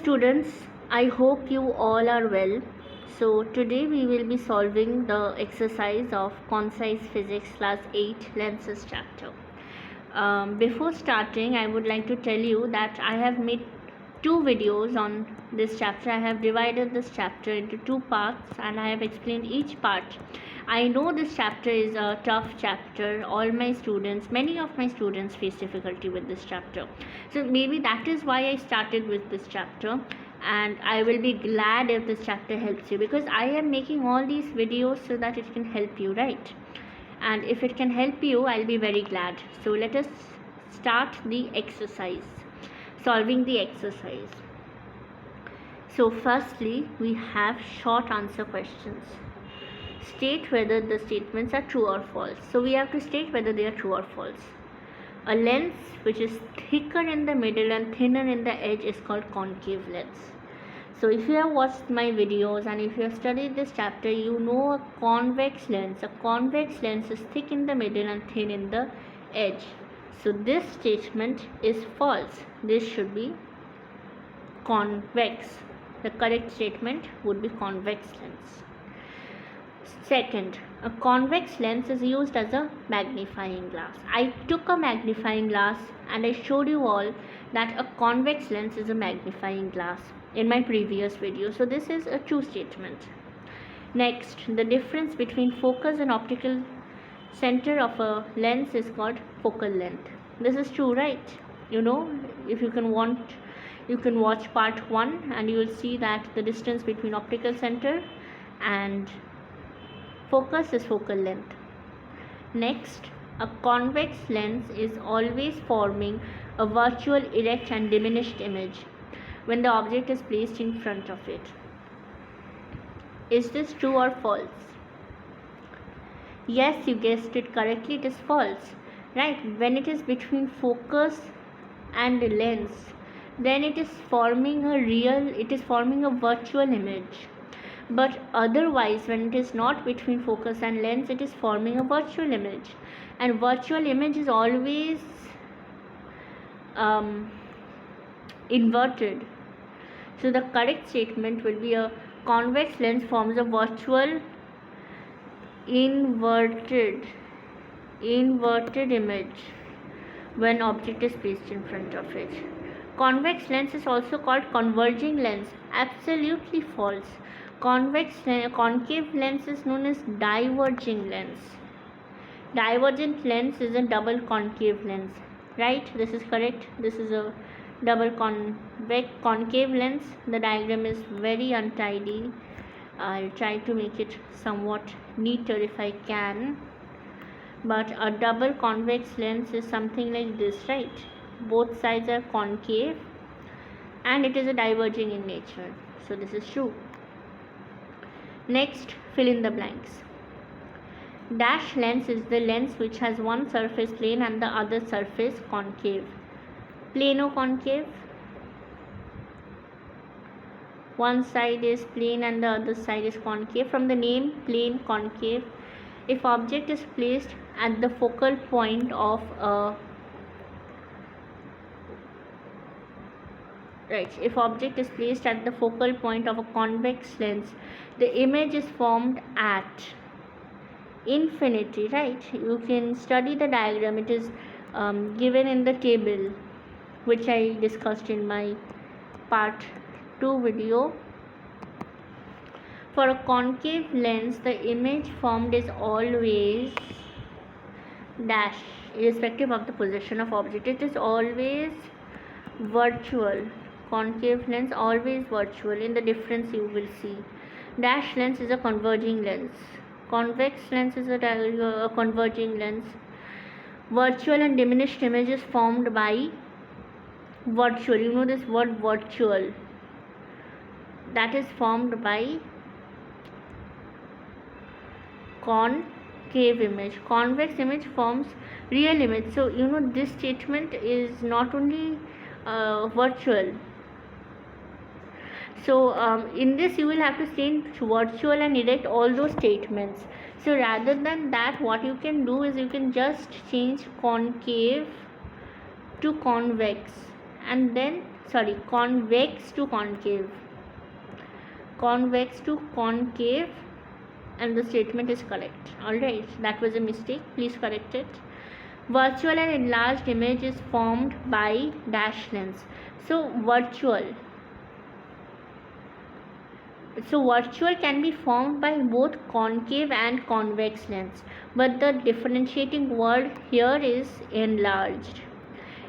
students, I hope you all are well. So today we will be solving the exercise of Concise Physics class 8 lenses chapter. Before starting, I would like to tell you that I have made two videos on this chapter. I have divided this chapter into two parts and I have explained each part. I know this chapter is a tough chapter. Many of my students face difficulty with this chapter. So maybe that is why I started with this chapter, and I will be glad if this chapter helps you, because I am making all these videos so that it can help you, right? And if it can help you, I'll be very glad. So let us start the exercise, solving the exercise. So firstly, we have short answer questions. State whether the statements are true or false. So we have to state whether they are true or false. A lens which is thicker in the middle and thinner in the edge is called concave lens. So if you have watched my videos and if you have studied this chapter, you know a convex lens. A convex lens is thick in the middle and thin in the edge. So this statement is false. This should be convex. The correct statement would be convex lens. Second, a convex lens is used as a magnifying glass. I took a magnifying glass and I showed you all that a convex lens is a magnifying glass in my previous video. So this is a true statement. Next, the difference between focus and optical center of a lens is called focal length. This is true, right? You know, if you can watch part 1 and you will see that the distance between optical center and focus is focal length. Next, a convex lens is always forming a virtual erect and diminished image when the object is placed in front of it. Is this true or false? Yes, you guessed it correctly, it is false. Right, when it is between focus and the lens, then it is forming a virtual image. But otherwise, when it is not between focus and lens, it is forming a virtual image, and virtual image is always inverted. So the correct statement will be a convex lens forms a virtual inverted image when object is placed in front of it. Convex lens is also called converging lens. Absolutely false. Concave lens is known as diverging lens. Divergent lens is a double concave lens, right? This is correct. This is a double concave lens. The diagram is very untidy. I'll try to make it somewhat neater if I can. But a double convex lens is something like this, right? Both sides are concave and it is a diverging in nature. So this is true. Next, fill in the blanks. Dash lens is the lens which has one surface plane and the other surface concave. Plano concave. One side is plane and the other side is concave. From the name, plane, concave. If object is placed at the focal point of a if object is placed at the focal point of a convex lens, the image is formed at infinity, right? You can study the diagram. It is given in the table which I discussed in my part 2 video. For a concave lens, the image formed is always dash, irrespective of the position of object. It is always virtual. Concave lens always virtual. In the difference you will see. Dash lens is a converging lens. Convex lens is a converging lens. Virtual and diminished image is formed by virtual. You know this word virtual. That is formed by concave image. Convex image forms real image. So you know this statement is not only virtual. So in this you will have to change virtual and erect all those statements. So rather than that, what you can do is you can just change concave to convex and then convex to concave. Convex to concave, and the statement is correct. Alright, that was a mistake, please correct it. Virtual and enlarged image is formed by dash lens. So virtual can be formed by both concave and convex lens, but the differentiating word here is enlarged.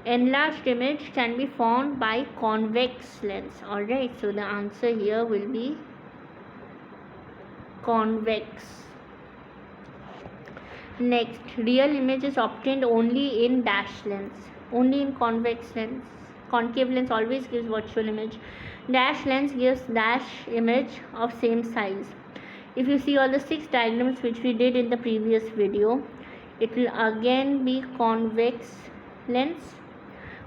Enlarged image can be formed by convex lens. Alright, so the answer here will be convex. Next, real image is obtained only in dash lens, only in convex lens. Concave lens always gives virtual image. Dash lens gives dash image of same size. If you see all the 6 diagrams which we did in the previous video, it will again be convex lens.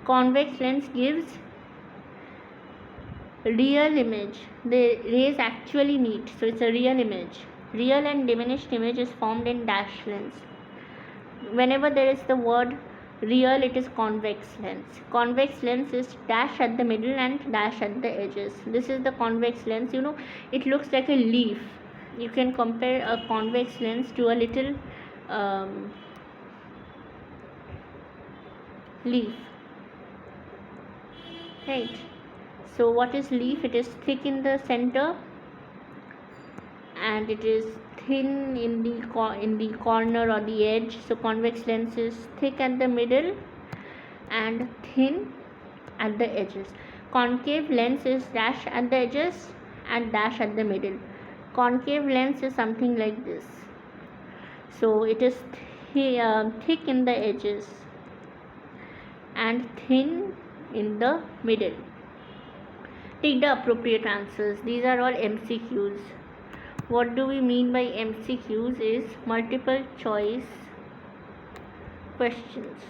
Convex lens gives real image. The rays actually meet, so it's a real image. Real and diminished image is formed in dash lens. Whenever there is the word real, it is convex lens. Convex lens is dash at the middle and dash at the edges. This is the convex lens. You know, it looks like a leaf. You can compare a convex lens to a little leaf, right? So what is leaf? It is thick in the center and it is thin in the corner or the edge. So convex lens is thick at the middle and thin at the edges. Concave lens is dash at the edges and dash at the middle. Concave lens is something like this. So it is thick in the edges and thin in the middle. Take the appropriate answers. These are all MCQs. What do we mean by MCQs is multiple choice questions.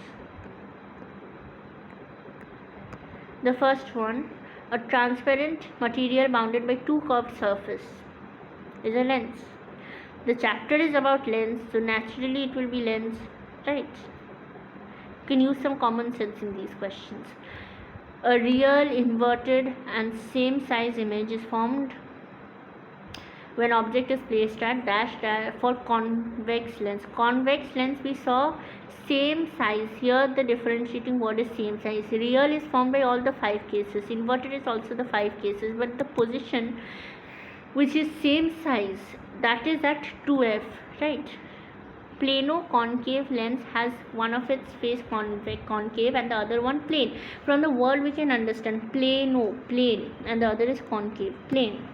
The first one, a transparent material bounded by two curved surfaces is a lens. The chapter is about lens, so naturally it will be lens, right? You can use some common sense in these questions. A real, inverted and same size image is formed when object is placed at dash for convex lens. Convex lens we saw same size. Here the differentiating word is same size. Real is formed by all the 5 cases. Inverted is also the 5 cases, but the position which is same size, that is at 2f, right? Plano concave lens has one of its face concave and the other one plane. From the word we can understand plano, plane, and the other is concave, plane.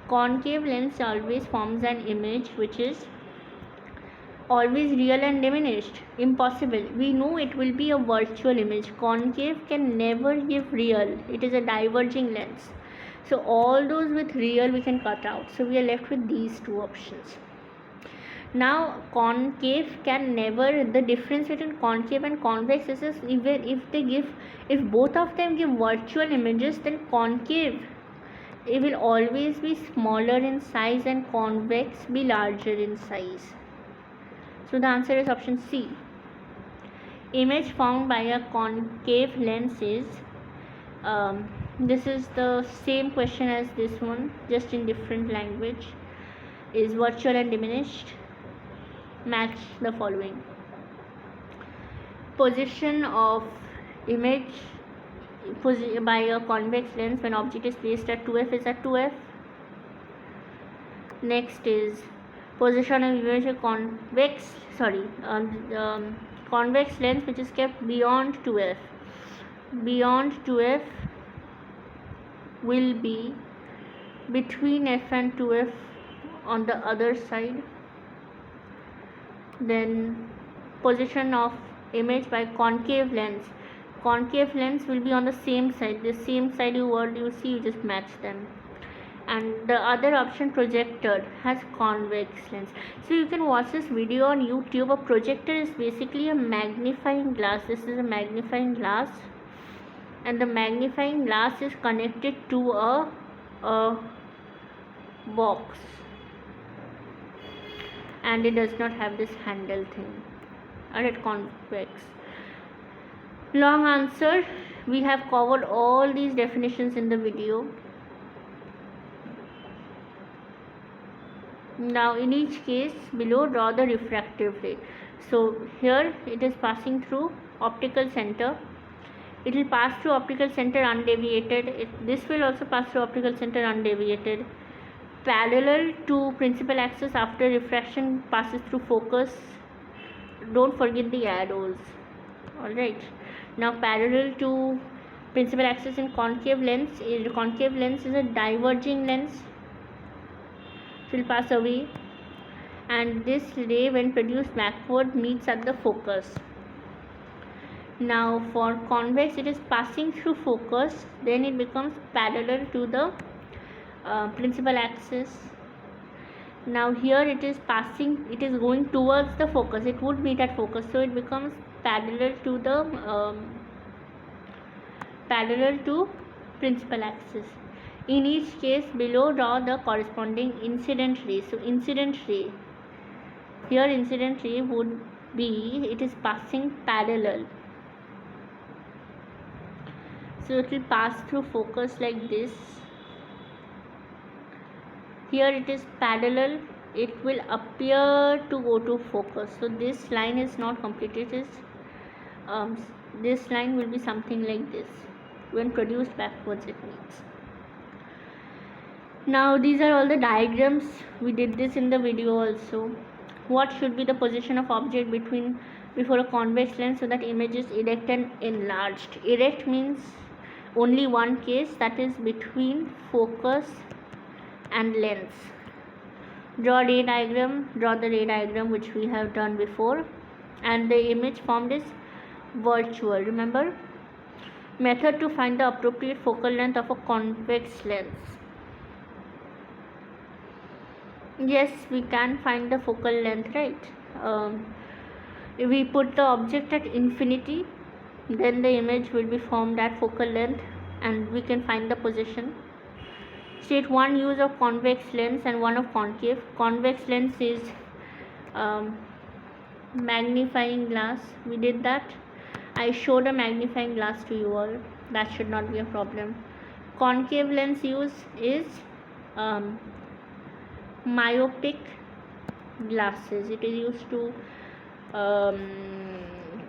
Concave lens always forms an image which is always real and diminished. Impossible. We know it will be a virtual image. Concave can never give real. It is a diverging lens. So all those with real we can cut out. So we are left with these two options. Now concave can never, the difference between concave and convex is even if both of them give virtual images, then concave, it will always be smaller in size and convex be larger in size. So the answer is option C. Image formed by a concave lens is, this is the same question as this one, just in different language, is virtual and diminished. Match the following. Position of image by a convex lens when object is placed at 2f is at 2f. Next is position of image of convex lens which is kept beyond 2f. Beyond 2f will be between f and 2f on the other side. Then position of image by concave lens. Concave lens will be on the same side. The same side you see, you just match them. And the other option, projector, has convex lens. So you can watch this video on YouTube. A projector is basically a magnifying glass. This is a magnifying glass, and the magnifying glass is connected to a box, and it does not have this handle thing. Alright, convex. Long answer, we have covered all these definitions in the video. Now in each case below, draw the refractive ray. So here it is passing through optical center. It will pass through optical center undeviated. This will also pass through optical center undeviated. Parallel to principal axis after refraction, passes through focus. Don't forget the arrows. Alright. Now parallel to principal axis in concave lens. Concave lens is a diverging lens. It will pass away. And this ray, when produced backward, meets at the focus. Now for convex, it is passing through focus, then it becomes parallel to the principal axis. Now here it is passing, it is going towards the focus, it would meet at focus, so it becomes parallel to the principal axis. In each case below, draw the corresponding incident ray. So incident ray, here incident ray would be, it is passing parallel. So it will pass through focus like this. Here it is parallel, it will appear to go to focus. So this line is not completed. It is this line will be something like this. When produced backwards, it means. Now these are all the diagrams. We did this in the video also. What should be the position of object before a convex lens so that image is erect and enlarged? Erect means only one case, that is between focus and lens. Draw ray diagram. Draw the ray diagram which we have done before, and the image formed is virtual. Remember, method to find the appropriate focal length of a convex lens. Yes, we can find the focal length, right? If we put the object at infinity, then the image will be formed at focal length and we can find the position. State one use of convex lens and one of concave. Convex lens is magnifying glass. We did that. I showed a magnifying glass to you all. That should not be a problem. Concave lens use is myopic glasses. It is used to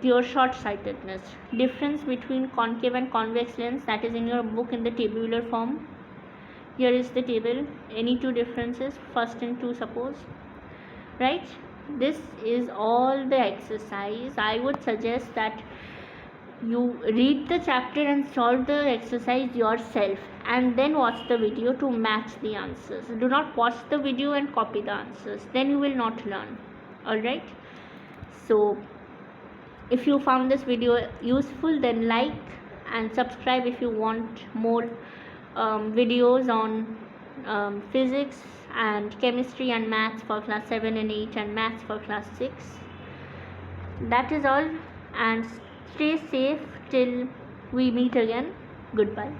cure short-sightedness. Difference between concave and convex lens, that is in your book in the tabular form. Here is the table. Any two differences, first and two, suppose, right? This is all the exercise. I would suggest that you read the chapter and solve the exercise yourself and then watch the video to match the answers. Do not watch the video and copy the answers, then you will not learn. Alright, so if you found this video useful, then like and subscribe if you want more videos on physics and chemistry and maths for class 7 and 8 and maths for class 6. That is all, and stay safe till we meet again. Goodbye.